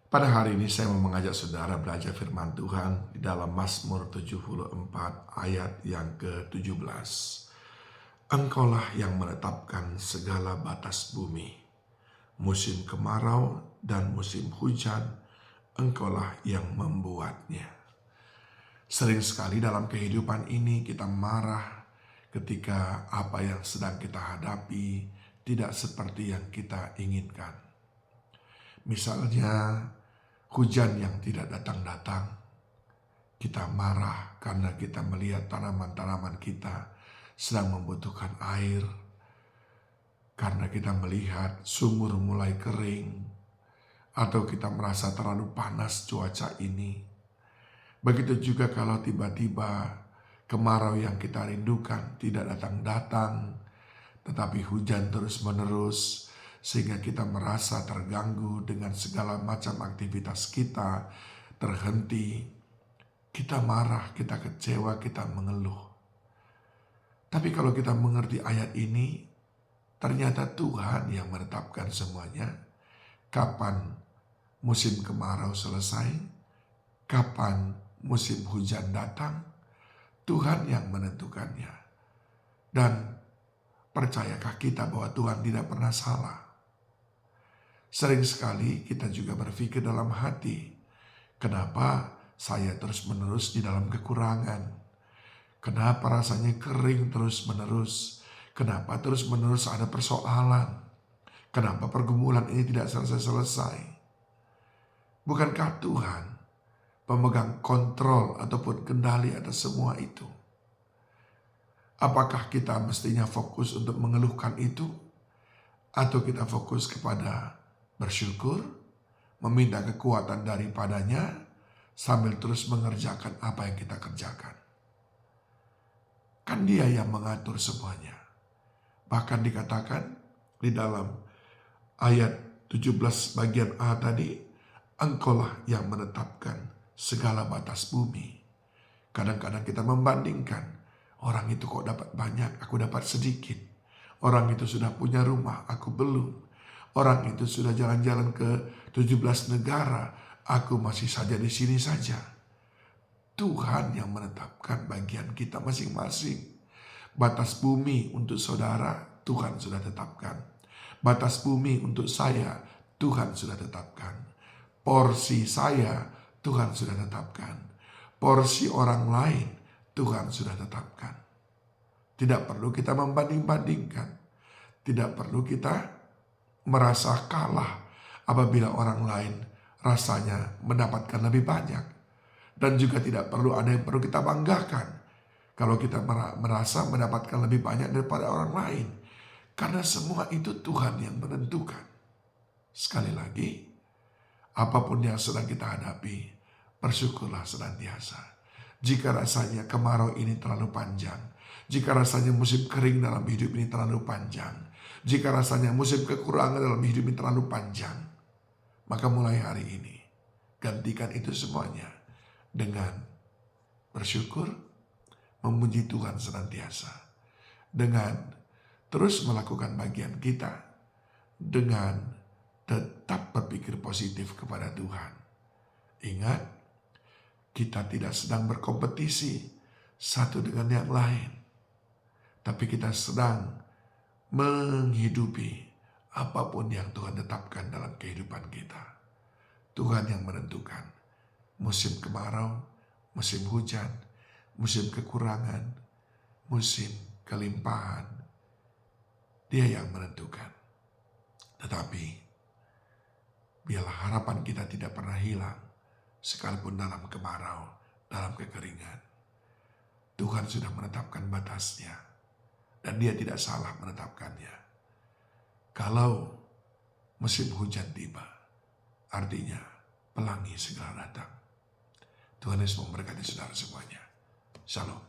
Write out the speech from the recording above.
Pada hari ini saya mau mengajak saudara belajar firman Tuhan di dalam Mazmur 74 ayat yang ke-17. Engkaulah yang menetapkan segala batas bumi. Musim kemarau dan musim hujan, engkaulah yang membuatnya. Sering sekali dalam kehidupan ini kita marah ketika apa yang sedang kita hadapi tidak seperti yang kita inginkan. Misalnya, hujan yang tidak datang-datang, kita marah karena kita melihat tanaman-tanaman kita sedang membutuhkan air, karena kita melihat sumur mulai kering, atau kita merasa terlalu panas cuaca ini. Begitu juga kalau tiba-tiba kemarau yang kita rindukan tidak datang-datang, tetapi hujan terus-menerus, sehingga kita merasa terganggu dengan segala macam aktivitas kita, terhenti, kita marah, kita kecewa, kita mengeluh. Tapi kalau kita mengerti ayat ini, ternyata Tuhan yang menetapkan semuanya. Kapan musim kemarau selesai, kapan musim hujan datang, Tuhan yang menentukannya. Dan percayakah kita bahwa Tuhan tidak pernah salah? Sering sekali kita juga berpikir dalam hati, kenapa saya terus-menerus di dalam kekurangan? Kenapa rasanya kering terus-menerus? Kenapa terus-menerus ada persoalan? Kenapa pergumulan ini tidak selesai-selesai? Bukankah Tuhan pemegang kontrol ataupun kendali atas semua itu? Apakah kita mestinya fokus untuk mengeluhkan itu? Atau kita fokus kepada bersyukur, meminta kekuatan daripadanya, sambil terus mengerjakan apa yang kita kerjakan? Kan Dia yang mengatur semuanya. Bahkan dikatakan di dalam ayat 17 bagian A tadi, engkaulah yang menetapkan segala batas bumi. Kadang-kadang kita membandingkan, orang itu kok dapat banyak, aku dapat sedikit. Orang itu sudah punya rumah, aku belum. Orang itu sudah jalan-jalan ke 17 negara, aku masih saja di sini saja. Tuhan yang menetapkan bagian kita masing-masing. Batas bumi untuk saudara, Tuhan sudah tetapkan. Batas bumi untuk saya, Tuhan sudah tetapkan. Porsi saya, Tuhan sudah tetapkan. Porsi orang lain, Tuhan sudah tetapkan. Tidak perlu kita membanding-bandingkan. Tidak perlu kita merasa kalah apabila orang lain rasanya mendapatkan lebih banyak. Dan juga tidak perlu ada yang perlu kita banggakan kalau kita merasa mendapatkan lebih banyak daripada orang lain. Karena semua itu Tuhan yang menentukan. Sekali lagi, apapun yang sedang kita hadapi, bersyukurlah senantiasa. Jika rasanya kemarau ini terlalu panjang, jika rasanya musim kering dalam hidup ini terlalu panjang, jika rasanya musim kekurangan dalam hidup ini terlalu panjang, maka mulai hari ini, gantikan itu semuanya dengan bersyukur, memuji Tuhan senantiasa, dengan terus melakukan bagian kita, dengan tetap berpikir positif kepada Tuhan. Ingat, kita tidak sedang berkompetisi satu dengan yang lain, tapi kita sedang menghidupi apapun yang Tuhan tetapkan dalam kehidupan kita. Tuhan yang menentukan musim kemarau, musim hujan, musim kekurangan, musim kelimpahan. Dia yang menentukan. Tetapi biarlah harapan kita tidak pernah hilang, sekalipun dalam kemarau, dalam kekeringan. Tuhan sudah menetapkan batasnya, dan Dia tidak salah menetapkannya. Kalau musim hujan tiba, artinya pelangi segera datang. Tuhan Yesus memberkati saudara semuanya. Shalom.